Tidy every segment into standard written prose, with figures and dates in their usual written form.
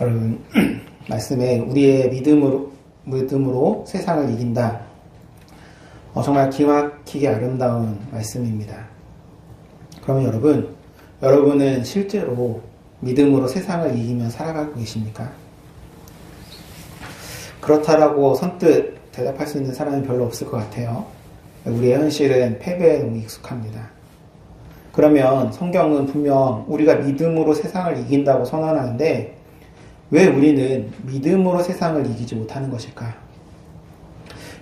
여러분, 말씀에 우리의 믿음으로 세상을 이긴다. 정말 기막히게 아름다운 말씀입니다. 그러면 여러분은 실제로 믿음으로 세상을 이기며 살아가고 계십니까? 그렇다라고 선뜻 대답할 수 있는 사람은 별로 없을 것 같아요. 우리의 현실은 패배에 너무 익숙합니다. 그러면 성경은 분명 우리가 믿음으로 세상을 이긴다고 선언하는데 왜 우리는 믿음으로 세상을 이기지 못하는 것일까?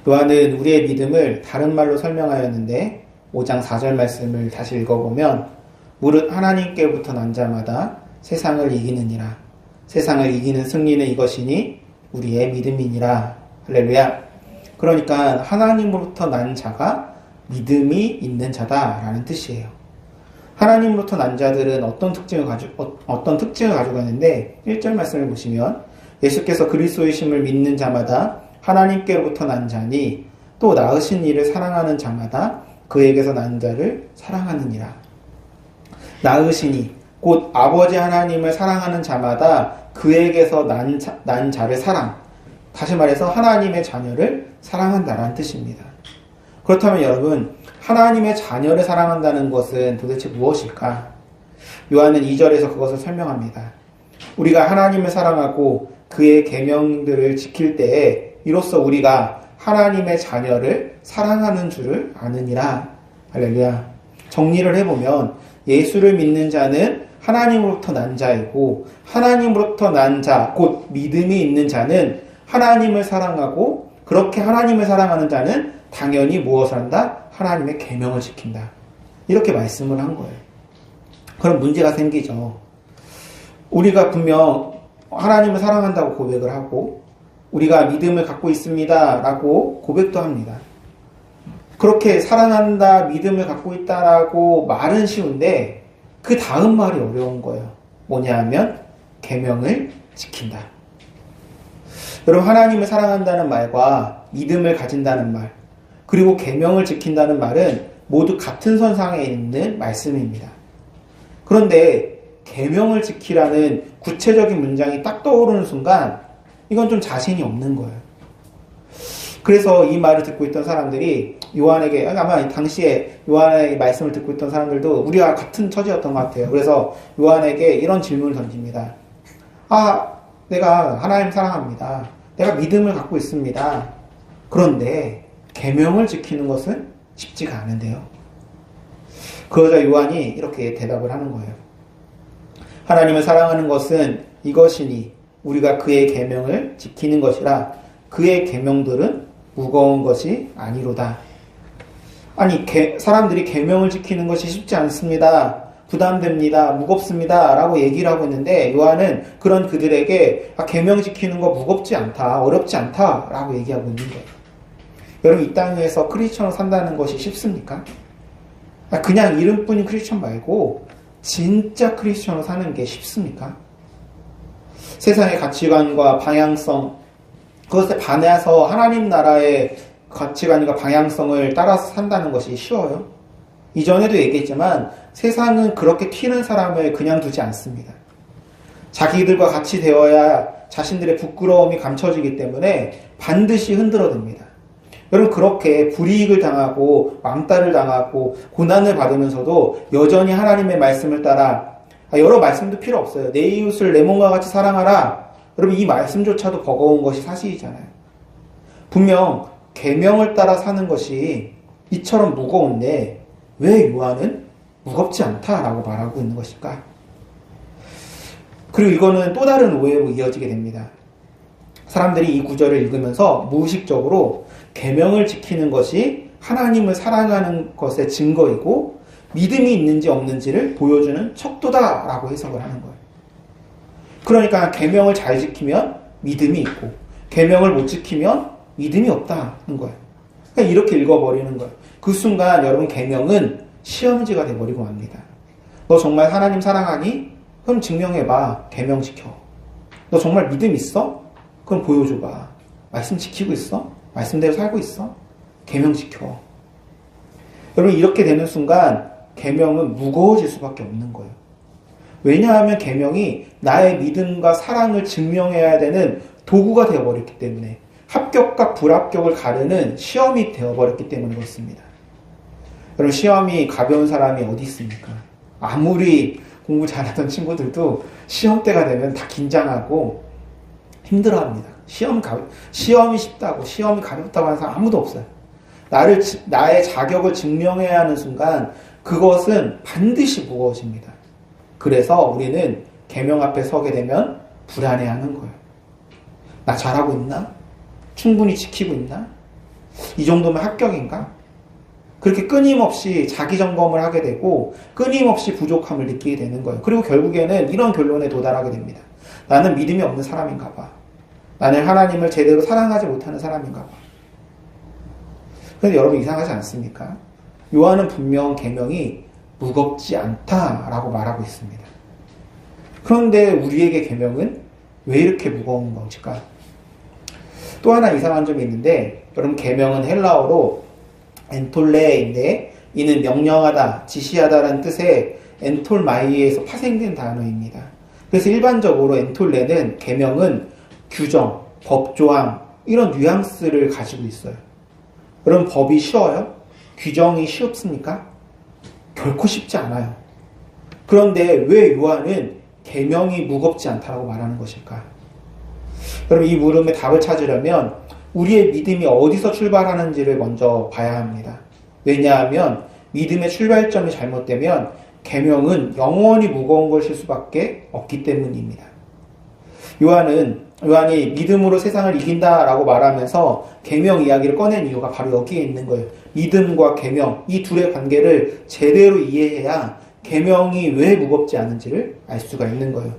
요한은 우리의 믿음을 다른 말로 설명하였는데 5장 4절 말씀을 다시 읽어보면 무릇 하나님께로부터 난 자마다 세상을 이기느니라. 세상을 이기는 승리는 이것이니 우리의 믿음이니라. 할렐루야. 그러니까 하나님으로부터 난 자가 믿음이 있는 자다라는 뜻이에요. 하나님으로부터 난 자들은 어떤 특징을 가지고 있는데 1절 말씀을 보시면 예수께서 그리스도이심을 믿는 자마다 하나님께로부터 난 자니 또 낳으신 이를 사랑하는 자마다 그에게서 난 자를 사랑하느니라. 낳으시니 곧 아버지 하나님을 사랑하는 자마다 그에게서 난 자를 사랑. 다시 말해서 하나님의 자녀를 사랑한다라는 뜻입니다. 그렇다면 여러분, 하나님의 자녀를 사랑한다는 것은 도대체 무엇일까? 요한은 2절에서 그것을 설명합니다. 우리가 하나님을 사랑하고 그의 계명들을 지킬 때에 이로써 우리가 하나님의 자녀를 사랑하는 줄을 아느니라. 할렐루야. 정리를 해보면 예수를 믿는 자는 하나님으로부터 난 자이고 하나님으로부터 난 자, 곧 믿음이 있는 자는 하나님을 사랑하고 그렇게 하나님을 사랑하는 자는 당연히 무엇을 한다? 하나님의 계명을 지킨다. 이렇게 말씀을 한 거예요. 그럼 문제가 생기죠. 우리가 분명 하나님을 사랑한다고 고백을 하고 우리가 믿음을 갖고 있습니다 라고 고백도 합니다. 그렇게 사랑한다, 믿음을 갖고 있다라고 말은 쉬운데 그 다음 말이 어려운 거예요. 뭐냐 하면 계명을 지킨다. 여러분, 하나님을 사랑한다는 말과 믿음을 가진다는 말 그리고 계명을 지킨다는 말은 모두 같은 선상에 있는 말씀입니다. 그런데 계명을 지키라는 구체적인 문장이 딱 떠오르는 순간 이건 좀 자신이 없는 거예요. 그래서 이 말을 듣고 있던 사람들이 요한에게, 아마 당시에 요한의 말씀을 듣고 있던 사람들도 우리와 같은 처지였던 것 같아요. 그래서 요한에게 이런 질문을 던집니다. 내가 하나님 사랑합니다. 내가 믿음을 갖고 있습니다. 그런데 계명을 지키는 것은 쉽지가 않은데요. 그러자 요한이 이렇게 대답을 하는 거예요. 하나님을 사랑하는 것은 이것이니 우리가 그의 계명을 지키는 것이라 그의 계명들은 무거운 것이 아니로다. 아니, 사람들이 계명을 지키는 것이 쉽지 않습니다. 부담됩니다. 무겁습니다. 라고 얘기를 하고 있는데 요한은 그런 그들에게 계명 지키는 거 무겁지 않다. 어렵지 않다. 라고 얘기하고 있는 거예요. 여러분, 이 땅에서 크리스천으로 산다는 것이 쉽습니까? 그냥 이름뿐인 크리스천 말고 진짜 크리스천으로 사는 게 쉽습니까? 세상의 가치관과 방향성, 그것에 반해서 하나님 나라의 가치관과 방향성을 따라서 산다는 것이 쉬워요? 이전에도 얘기했지만 세상은 그렇게 튀는 사람을 그냥 두지 않습니다. 자기들과 같이 되어야 자신들의 부끄러움이 감춰지기 때문에 반드시 흔들어댑니다. 여러분, 그렇게 불이익을 당하고 왕따를 당하고 고난을 받으면서도 여전히 하나님의 말씀을 따라, 여러 말씀도 필요 없어요. 내 이웃을 내 몸과 같이 사랑하라. 여러분, 이 말씀조차도 버거운 것이 사실이잖아요. 분명 계명을 따라 사는 것이 이처럼 무거운데 왜 요한은 무겁지 않다라고 말하고 있는 것일까? 그리고 이거는 또 다른 오해로 이어지게 됩니다. 사람들이 이 구절을 읽으면서 무의식적으로 계명을 지키는 것이 하나님을 사랑하는 것의 증거이고 믿음이 있는지 없는지를 보여주는 척도다라고 해석을 하는 거예요. 그러니까 계명을 잘 지키면 믿음이 있고 계명을 못 지키면 믿음이 없다는 거예요. 그러니까 이렇게 읽어버리는 거예요. 그 순간 여러분, 계명은 시험지가 돼버리고 맙니다. 너 정말 하나님 사랑하니? 그럼 증명해봐. 계명 지켜. 너 정말 믿음 있어? 그럼 보여줘봐. 말씀 지키고 있어? 말씀대로 살고 있어? 계명 지켜. 여러분, 이렇게 되는 순간 계명은 무거워질 수밖에 없는 거예요. 왜냐하면 계명이 나의 믿음과 사랑을 증명해야 되는 도구가 되어버렸기 때문에, 합격과 불합격을 가르는 시험이 되어버렸기 때문에 그렇습니다. 여러분, 시험이 가벼운 사람이 어디 있습니까? 아무리 공부 잘하던 친구들도 시험 때가 되면 다 긴장하고 힘들어합니다. 시험이 쉽다고, 시험이 가볍다고 하는 사람 아무도 없어요. 나의 자격을 증명해야 하는 순간 그것은 반드시 무거워집니다. 그래서 우리는 계명 앞에 서게 되면 불안해하는 거예요. 나 잘하고 있나? 충분히 지키고 있나? 이 정도면 합격인가? 그렇게 끊임없이 자기 점검을 하게 되고 끊임없이 부족함을 느끼게 되는 거예요. 그리고 결국에는 이런 결론에 도달하게 됩니다. 나는 믿음이 없는 사람인가 봐. 나는 하나님을 제대로 사랑하지 못하는 사람인가 봐. 그런데 여러분, 이상하지 않습니까? 요한은 분명 계명이 무겁지 않다라고 말하고 있습니다. 그런데 우리에게 계명은 왜 이렇게 무거운 것일까? 또 하나 이상한 점이 있는데, 여러분, 계명은 헬라어로 엔톨레인데, 이는 명령하다, 지시하다라는 뜻의 엔톨마이에서 파생된 단어입니다. 그래서 일반적으로 엔톨레는 계명은 규정, 법조항, 이런 뉘앙스를 가지고 있어요. 여러분, 법이 쉬워요? 규정이 쉽습니까? 결코 쉽지 않아요. 그런데 왜 요한은 계명이 무겁지 않다고 말하는 것일까? 여러분, 이 물음에 답을 찾으려면 우리의 믿음이 어디서 출발하는지를 먼저 봐야 합니다. 왜냐하면 믿음의 출발점이 잘못되면 계명은 영원히 무거운 것일 수밖에 없기 때문입니다. 요한이 믿음으로 세상을 이긴다라고 말하면서 계명 이야기를 꺼낸 이유가 바로 여기에 있는 거예요. 믿음과 계명, 이 둘의 관계를 제대로 이해해야 계명이 왜 무겁지 않은지를 알 수가 있는 거예요.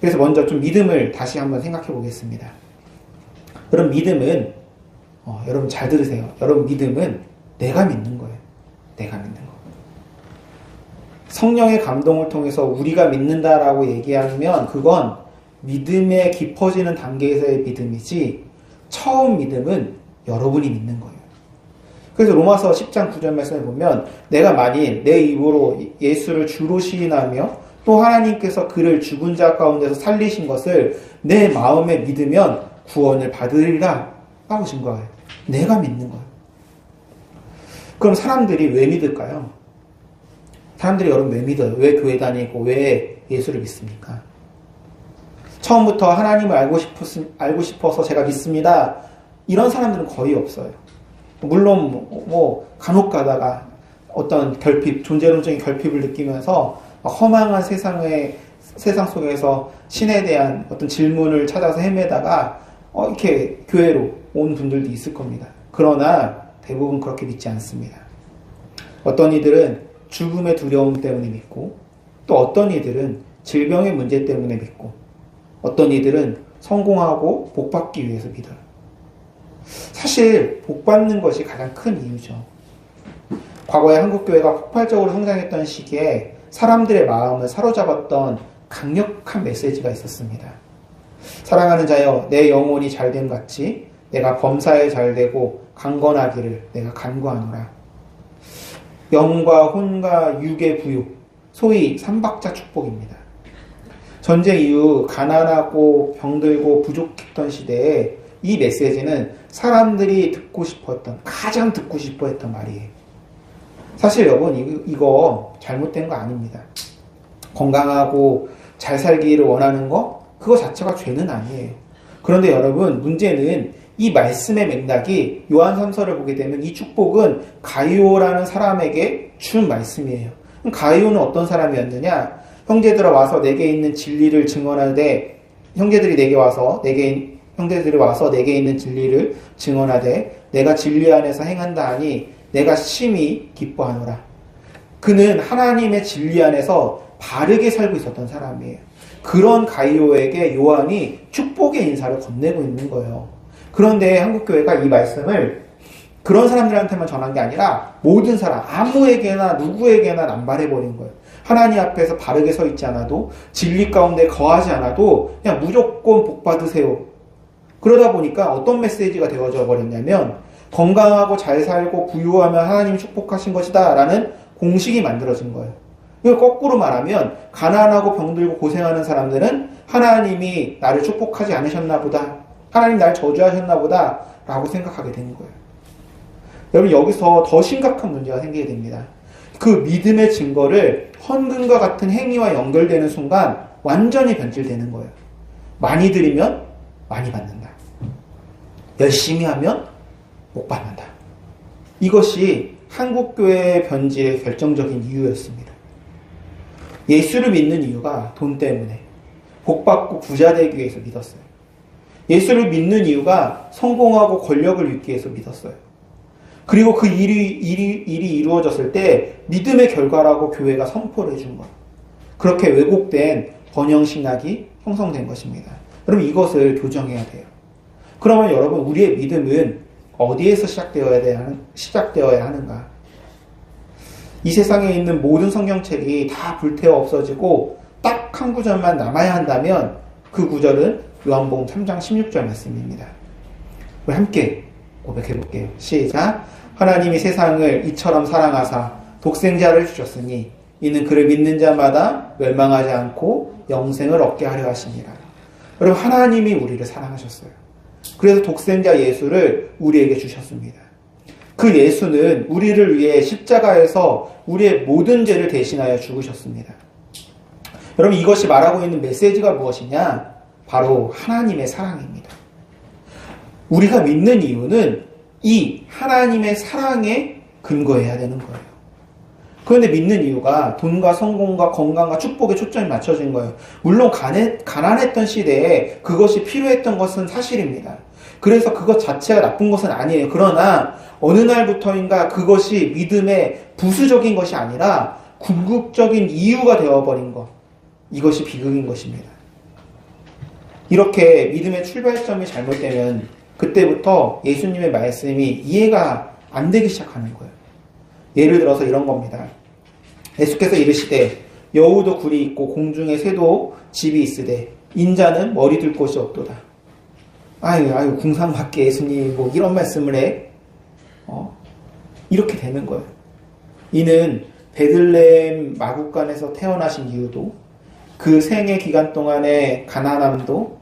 그래서 먼저 좀 믿음을 다시 한번 생각해 보겠습니다. 여러분, 믿음은 여러분 잘 들으세요. 여러분, 믿음은 내가 믿는 거예요. 내가 믿는 거. 성령의 감동을 통해서 우리가 믿는다라고 얘기하면 그건 믿음의 깊어지는 단계에서의 믿음이지, 처음 믿음은 여러분이 믿는 거예요. 그래서 로마서 10장 9절 말씀을 보면, 내가 만일 내 입으로 예수를 주로 시인하며 또 하나님께서 그를 죽은 자 가운데서 살리신 것을 내 마음에 믿으면 구원을 받으리라 하고 신 거예요. 내가 믿는 거예요. 그럼 사람들이 왜 믿을까요? 사람들이 여러분 왜 믿어요? 왜 교회 다니고 왜 예수를 믿습니까? 처음부터 하나님을 알고 싶어서 제가 믿습니다, 이런 사람들은 거의 없어요. 물론 간혹 가다가 어떤 존재론적인 결핍을 느끼면서 허망한 세상 속에서 신에 대한 어떤 질문을 찾아서 헤매다가 이렇게 교회로 온 분들도 있을 겁니다. 그러나 대부분 그렇게 믿지 않습니다. 어떤 이들은 죽음의 두려움 때문에 믿고, 또 어떤 이들은 질병의 문제 때문에 믿고, 어떤 이들은 성공하고 복받기 위해서 믿어요. 사실 복받는 것이 가장 큰 이유죠. 과거에 한국교회가 폭발적으로 성장했던 시기에 사람들의 마음을 사로잡았던 강력한 메시지가 있었습니다. 사랑하는 자여, 내 영혼이 잘됨 같이 내가 범사에 잘되고 강건하기를 내가 간구하노라. 영과 혼과 육의 부육, 소위 삼박자 축복입니다. 전쟁 이후 가난하고 병들고 부족했던 시대에 이 메시지는 사람들이 가장 듣고 싶어 했던 말이에요. 사실 여러분, 이거 잘못된 거 아닙니다. 건강하고 잘 살기를 원하는 거, 그거 자체가 죄는 아니에요. 그런데 여러분, 문제는 이 말씀의 맥락이 요한 3서를 보게 되면 이 축복은 가이오라는 사람에게 준 말씀이에요. 가이오는 어떤 사람이었느냐? 형제들아 와서 내게 있는 진리를 증언하되, 형제들이 와서 내게 있는 진리를 증언하되 내가 진리 안에서 행한다 하니 내가 심히 기뻐하노라. 그는 하나님의 진리 안에서 바르게 살고 있었던 사람이에요. 그런 가이오에게 요한이 축복의 인사를 건네고 있는 거예요. 그런데 한국교회가 이 말씀을 그런 사람들한테만 전한 게 아니라 모든 사람, 아무에게나 누구에게나 남발해버린 거예요. 하나님 앞에서 바르게 서 있지 않아도, 진리 가운데 거하지 않아도 그냥 무조건 복 받으세요. 그러다 보니까 어떤 메시지가 되어져 버렸냐면, 건강하고 잘 살고 부유하면 하나님이 축복하신 것이다 라는 공식이 만들어진 거예요. 이걸 거꾸로 말하면 가난하고 병들고 고생하는 사람들은 하나님이 나를 축복하지 않으셨나 보다, 하나님 날 저주하셨나 보다 라고 생각하게 되는 거예요. 여러분, 여기서 더 심각한 문제가 생기게 됩니다. 그 믿음의 증거를 헌금과 같은 행위와 연결되는 순간 완전히 변질되는 거예요. 많이 드리면 많이 받는다, 열심히 하면 못 받는다. 이것이 한국교회의 변질의 결정적인 이유였습니다. 예수를 믿는 이유가 돈 때문에, 복받고 부자 되기 위해서 믿었어요. 예수를 믿는 이유가 성공하고 권력을 얻기 위해서 믿었어요. 그리고 그 일이 이루어졌을 때 믿음의 결과라고 교회가 선포를 해준 거예요. 그렇게 왜곡된 번영신학이 형성된 것입니다. 여러분, 이것을 교정해야 돼요. 그러면 여러분, 우리의 믿음은 어디에서 시작되어야 하는가? 이 세상에 있는 모든 성경책이 다 불태워 없어지고 딱 한 구절만 남아야 한다면 그 구절은 요한복음 3장 16절 말씀입니다. 우리 함께 고백해 볼게요. 시작. 하나님이 세상을 이처럼 사랑하사 독생자를 주셨으니 이는 그를 믿는 자마다 멸망하지 않고 영생을 얻게 하려 하시니라. 여러분, 하나님이 우리를 사랑하셨어요. 그래서 독생자 예수를 우리에게 주셨습니다. 그 예수는 우리를 위해 십자가에서 우리의 모든 죄를 대신하여 죽으셨습니다. 여러분, 이것이 말하고 있는 메시지가 무엇이냐? 바로 하나님의 사랑입니다. 우리가 믿는 이유는 이 하나님의 사랑에 근거해야 되는 거예요. 그런데 믿는 이유가 돈과 성공과 건강과 축복에 초점이 맞춰진 거예요. 물론 가난했던 시대에 그것이 필요했던 것은 사실입니다. 그래서 그것 자체가 나쁜 것은 아니에요. 그러나 어느 날부터인가 그것이 믿음의 부수적인 것이 아니라 궁극적인 이유가 되어버린 것, 이것이 비극인 것입니다. 이렇게 믿음의 출발점이 잘못되면 그때부터 예수님의 말씀이 이해가 안 되기 시작하는 거예요. 예를 들어서 이런 겁니다. 예수께서 이르시되 여우도 굴이 있고 공중에 새도 집이 있으되 인자는 머리 둘 곳이 없도다. 아유 궁상맞게 예수님 뭐 이런 말씀을 해? 이렇게 되는 거예요. 이는 베들레헴 마구간에서 태어나신 이유도, 그 생애 기간 동안의 가난함도,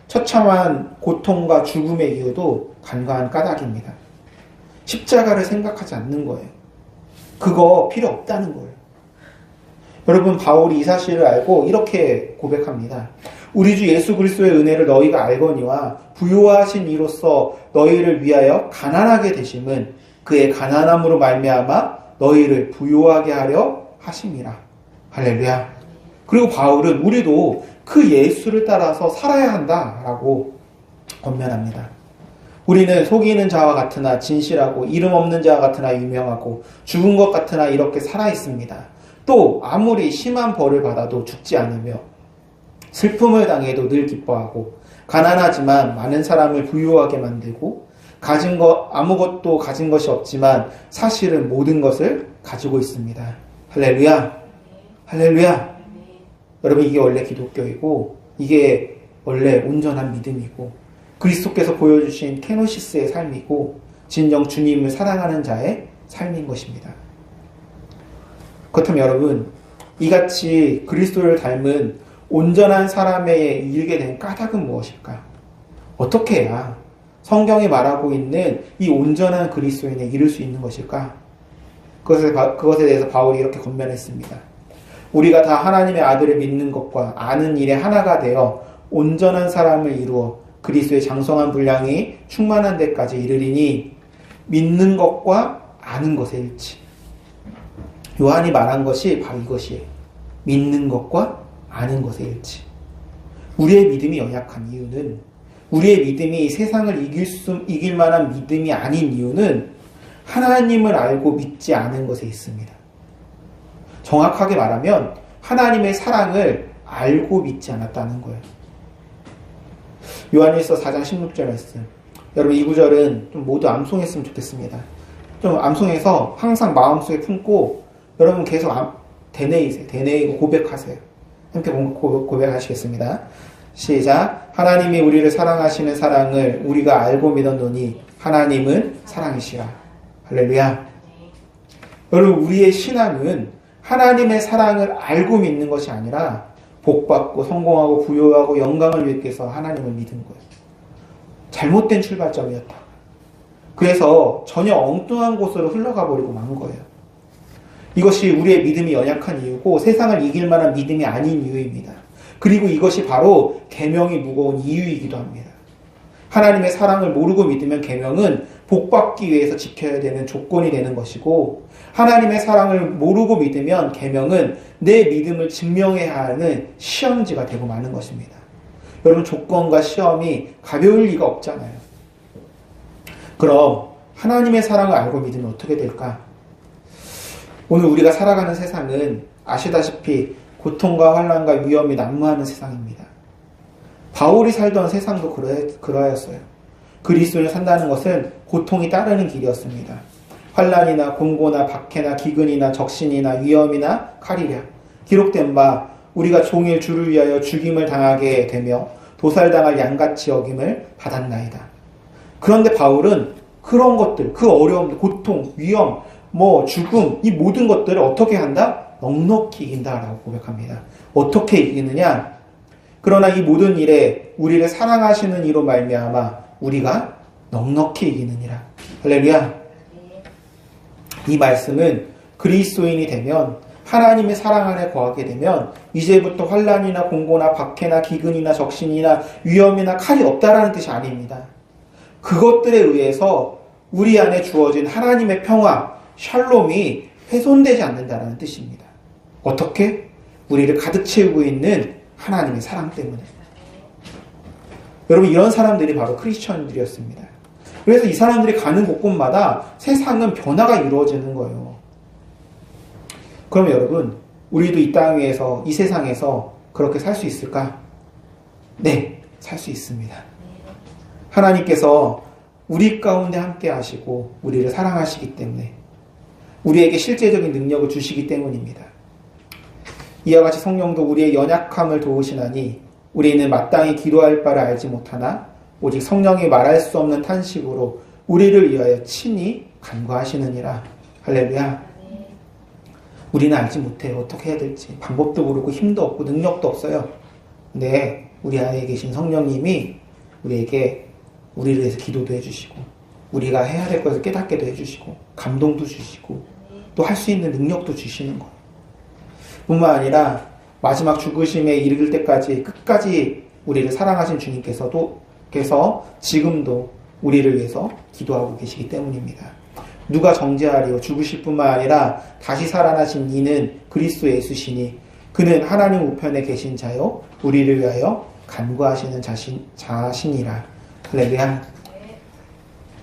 처참한 고통과 죽음의 이유도 간과한 까닭입니다. 십자가를 생각하지 않는 거예요. 그거 필요 없다는 거예요. 여러분, 바울이 이 사실을 알고 이렇게 고백합니다. 우리 주 예수 그리스도의 은혜를 너희가 알거니와 부요하신 이로써 너희를 위하여 가난하게 되심은 그의 가난함으로 말미암아 너희를 부요하게 하려 하심이라. 할렐루야. 그리고 바울은 우리도 그 예수를 따라서 살아야 한다라고 권면합니다. 우리는 속이는 자와 같으나 진실하고 이름 없는 자와 같으나 유명하고 죽은 것 같으나 이렇게 살아 있습니다. 또 아무리 심한 벌을 받아도 죽지 않으며 슬픔을 당해도 늘 기뻐하고 가난하지만 많은 사람을 부유하게 만들고 아무것도 가진 것이 없지만 사실은 모든 것을 가지고 있습니다. 할렐루야. 할렐루야. 여러분, 이게 원래 기독교이고 이게 원래 온전한 믿음이고 그리스도께서 보여주신 케노시스의 삶이고 진정 주님을 사랑하는 자의 삶인 것입니다. 그렇다면 여러분, 이같이 그리스도를 닮은 온전한 사람에 이르게 된 까닭은 무엇일까? 어떻게 해야 성경이 말하고 있는 이 온전한 그리스도인에 이를 수 있는 것일까? 그것에 대해서 바울이 이렇게 권면했습니다. 우리가 다 하나님의 아들을 믿는 것과 아는 일에 하나가 되어 온전한 사람을 이루어 그리스도의 장성한 분량이 충만한 데까지 이르리니 믿는 것과 아는 것의 일치. 요한이 말한 것이 바로 이것이에요. 믿는 것과 아는 것의 일치. 우리의 믿음이 연약한 이유는, 우리의 믿음이 세상을 이길 만한 믿음이 아닌 이유는 하나님을 알고 믿지 않은 것에 있습니다. 정확하게 말하면 하나님의 사랑을 알고 믿지 않았다는 거예요. 요한일서 4장 16절 말씀. 여러분, 이 구절은 좀 모두 암송했으면 좋겠습니다. 좀 암송해서 항상 마음속에 품고 여러분 계속 되뇌이세요. 되뇌이고 고백하세요. 함께 고백하시겠습니다. 시작. 하나님이 우리를 사랑하시는 사랑을 우리가 알고 믿었노니 하나님은 사랑이시라. 할렐루야. 여러분, 우리의 신앙은 하나님의 사랑을 알고 믿는 것이 아니라 복받고 성공하고 부유하고 영광을 위해 서 하나님을 믿은 거예요. 잘못된 출발점이었다. 그래서 전혀 엉뚱한 곳으로 흘러가 버리고 만 거예요. 이것이 우리의 믿음이 연약한 이유고 세상을 이길 만한 믿음이 아닌 이유입니다. 그리고 이것이 바로 계명이 무거운 이유이기도 합니다. 하나님의 사랑을 모르고 믿으면 계명은 복받기 위해서 지켜야 되는 조건이 되는 것이고, 하나님의 사랑을 모르고 믿으면 계명은 내 믿음을 증명해야 하는 시험지가 되고 마는 것입니다. 여러분, 조건과 시험이 가벼울 리가 없잖아요. 그럼 하나님의 사랑을 알고 믿으면 어떻게 될까? 오늘 우리가 살아가는 세상은 아시다시피 고통과 환난과 위험이 난무하는 세상입니다. 바울이 살던 세상도 그러하였어요. 그리스도를 산다는 것은 고통이 따르는 길이었습니다. 환난이나 공고나 박해나 기근이나 적신이나 위험이나 칼이랴. 기록된 바 우리가 종일 주를 위하여 죽임을 당하게 되며 도살당할 양같이 여김을 받았나이다. 그런데 바울은 그런 것들, 그 어려움, 고통, 위험, 죽음, 이 모든 것들을 어떻게 한다? 넉넉히 이긴다라고 고백합니다. 어떻게 이기느냐? 그러나 이 모든 일에 우리를 사랑하시는 이로 말미암아 우리가 넉넉히 이기느니라. 할렐루야. 이 말씀은 그리스도인이 되면, 하나님의 사랑 안에 거하게 되면 이제부터 환난이나 공고나 박해나 기근이나 적신이나 위험이나 칼이 없다라는 뜻이 아닙니다. 그것들에 의해서 우리 안에 주어진 하나님의 평화, 샬롬이 훼손되지 않는다는 뜻입니다. 어떻게? 우리를 가득 채우고 있는 하나님의 사랑 때문에. 여러분, 이런 사람들이 바로 크리스천들이었습니다. 그래서 이 사람들이 가는 곳곳마다 세상은 변화가 이루어지는 거예요. 그럼 여러분, 우리도 이 땅 위에서, 이 세상에서 그렇게 살 수 있을까? 네, 살 수 있습니다. 하나님께서 우리 가운데 함께 하시고 우리를 사랑하시기 때문에, 우리에게 실제적인 능력을 주시기 때문입니다. 이와 같이 성령도 우리의 연약함을 도우시나니 우리는 마땅히 기도할 바를 알지 못하나 오직 성령이 말할 수 없는 탄식으로 우리를 위하여 친히 간구하시느니라. 할렐루야. 우리는 알지 못해요. 어떻게 해야 될지. 방법도 모르고 힘도 없고 능력도 없어요. 근데 우리 안에 계신 성령님이 우리에게 우리를 위해서 기도도 해주시고, 우리가 해야 될 것을 깨닫게도 해주시고, 감동도 주시고, 또 할 수 있는 능력도 주시는 거예요. 뿐만 아니라 마지막 죽으심에 이르길 때까지 끝까지 우리를 사랑하신 주님께서 지금도 우리를 위해서 기도하고 계시기 때문입니다. 누가 정죄하리요? 죽으실 뿐만 아니라 다시 살아나신 이는 그리스도 예수시니 그는 하나님 우편에 계신 자요 우리를 위하여 간구하시는 자신이라. 할렐루야.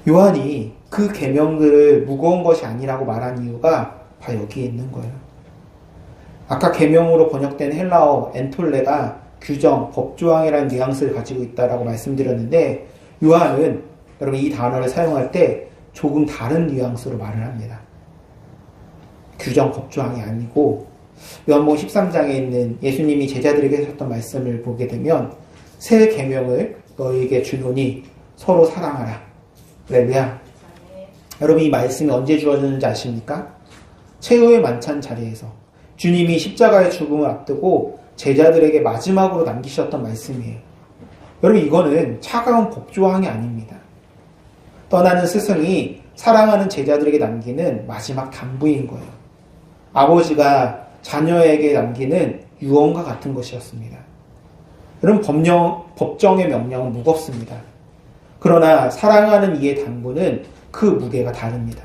요한이 그 계명들을 무거운 것이 아니라고 말한 이유가 바로 여기에 있는 거예요. 아까 계명으로 번역된 헬라어 엔톨레가 규정, 법조항이라는 뉘앙스를 가지고 있다라고 말씀드렸는데, 요한은 여러분 이 단어를 사용할 때 조금 다른 뉘앙스로 말을 합니다. 규정, 법조항이 아니고, 요한복음 13장에 있는 예수님이 제자들에게 하셨던 말씀을 보게 되면 새 계명을 너희에게 주노니 서로 사랑하라. 할렐루야. 여러분, 이 말씀이 언제 주어지는지 아십니까? 최후의 만찬 자리에서 주님이 십자가의 죽음을 앞두고 제자들에게 마지막으로 남기셨던 말씀이에요. 여러분, 이거는 차가운 법조항이 아닙니다. 떠나는 스승이 사랑하는 제자들에게 남기는 마지막 당부인 거예요. 아버지가 자녀에게 남기는 유언과 같은 것이었습니다. 여러분, 법정의 명령은 무겁습니다. 그러나 사랑하는 이의 당부는 그 무게가 다릅니다.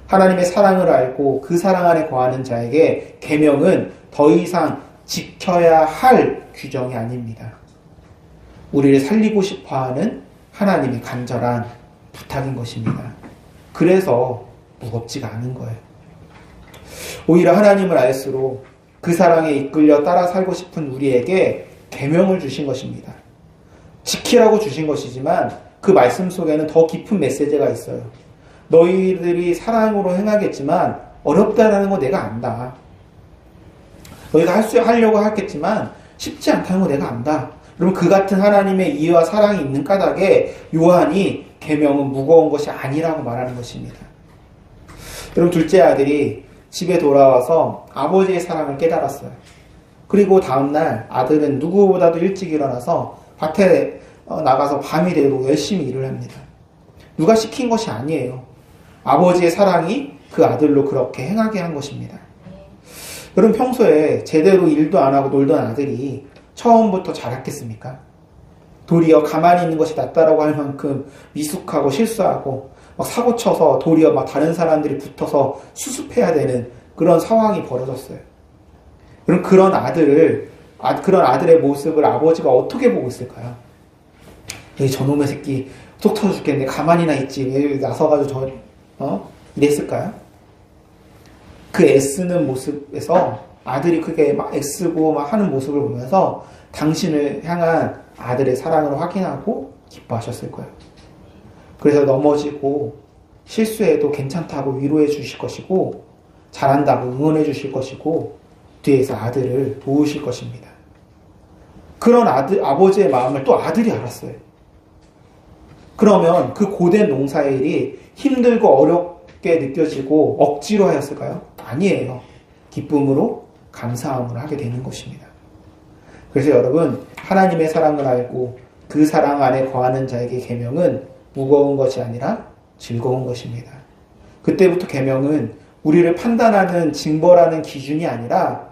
하나님의 사랑을 알고 그 사랑 안에 거하는 자에게 계명은 더 이상 지켜야 할 규정이 아닙니다. 우리를 살리고 싶어하는 하나님의 간절한 부탁인 것입니다. 그래서 무겁지가 않은 거예요. 오히려 하나님을 알수록 그 사랑에 이끌려 따라 살고 싶은 우리에게 계명을 주신 것입니다. 지키라고 주신 것이지만 그 말씀 속에는 더 깊은 메시지가 있어요. 너희들이 사랑으로 행하겠지만 어렵다라는 거 내가 안다. 너희가 하려고 하겠지만 쉽지 않다는 거 내가 안다. 그럼 그 같은 하나님의 이해와 사랑이 있는 까닭에 요한이 계명은 무거운 것이 아니라고 말하는 것입니다. 여러분, 둘째 아들이 집에 돌아와서 아버지의 사랑을 깨달았어요. 그리고 다음날 아들은 누구보다도 일찍 일어나서 밭에 나가서 밤이 되도록 열심히 일을 합니다. 누가 시킨 것이 아니에요. 아버지의 사랑이 그 아들로 그렇게 행하게 한 것입니다. 여러분 평소에 제대로 일도 안 하고 놀던 아들이 처음부터 잘했겠습니까? 도리어 가만히 있는 것이 낫다라고 할 만큼 미숙하고 실수하고 막 사고쳐서 도리어 막 다른 사람들이 붙어서 수습해야 되는 그런 상황이 벌어졌어요. 그럼 그런 아들의 모습을 아버지가 어떻게 보고 있을까요? 저놈의 새끼 속 터져 죽겠네. 가만히나 있지. 왜 나서가지고 이랬을까요? 그 애쓰는 모습에서 아들이 그게 막 애쓰고 막 하는 모습을 보면서 당신을 향한 아들의 사랑을 확인하고 기뻐하셨을 거예요. 그래서 넘어지고 실수해도 괜찮다고 위로해 주실 것이고 잘한다고 응원해 주실 것이고 뒤에서 아들을 도우실 것입니다. 그런 아버지의 마음을 또 아들이 알았어요. 그러면 그 고된 농사일이 힘들고 어렵게 느껴지고 억지로 하였을까요? 아니에요. 기쁨으로 감사함으로 하게 되는 것입니다. 그래서 여러분 하나님의 사랑을 알고 그 사랑 안에 거하는 자에게 계명은 무거운 것이 아니라 즐거운 것입니다. 그때부터 계명은 우리를 판단하는 징벌하는 기준이 아니라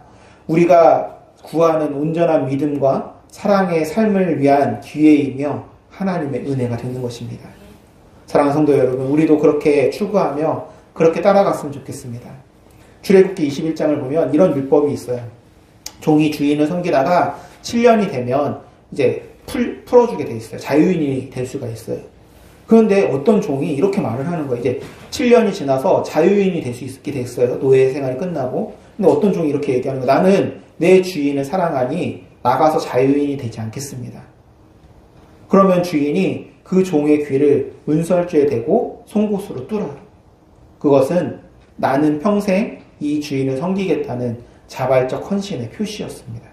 우리가 구하는 온전한 믿음과 사랑의 삶을 위한 기회이며 하나님의 은혜가 되는 것입니다. 사랑하는 성도 여러분, 우리도 그렇게 추구하며 그렇게 따라갔으면 좋겠습니다. 출애굽기 21장을 보면 이런 율법이 있어요. 종이 주인을 섬기다가 7년이 되면 이제 풀어주게 돼 있어요. 자유인이 될 수가 있어요. 그런데 어떤 종이 이렇게 말을 하는 거예요. 이제 7년이 지나서 자유인이 될 수 있게 됐어요. 노예 생활이 끝나고. 근데 어떤 종이 이렇게 얘기하는 거예요. 나는 내 주인을 사랑하니 나가서 자유인이 되지 않겠습니다. 그러면 주인이 그 종의 귀를 문설주에 대고 송곳으로 뚫어요. 그것은 나는 평생 이 주인을 섬기겠다는 자발적 헌신의 표시였습니다.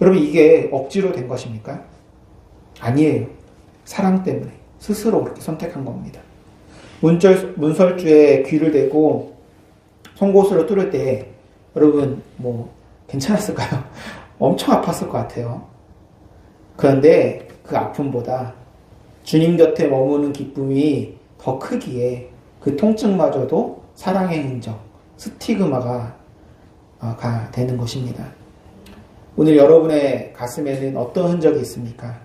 여러분 이게 억지로 된 것입니까? 아니에요. 사랑 때문에 스스로 그렇게 선택한 겁니다. 문설주에 귀를 대고 송곳으로 뚫을 때 여러분 괜찮았을까요? 엄청 아팠을 것 같아요. 그런데 그 아픔보다 주님 곁에 머무는 기쁨이 더 크기에 그 통증마저도 사랑의 흔적, 스티그마가 되는 것입니다. 오늘 여러분의 가슴에는 어떤 흔적이 있습니까?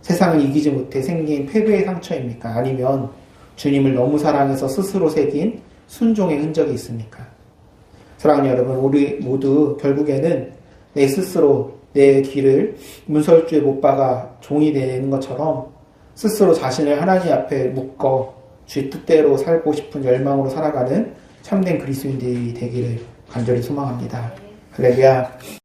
세상을 이기지 못해 생긴 패배의 상처입니까? 아니면 주님을 너무 사랑해서 스스로 새긴 순종의 흔적이 있습니까? 사랑하는 여러분, 우리 모두 결국에는 내 스스로 내 길을 문설주에 못 박아 종이 되는 것처럼 스스로 자신을 하나님 앞에 묶어 주의 뜻대로 살고 싶은 열망으로 살아가는 참된 그리스도인들이 되기를 간절히 소망합니다. 할렐루야.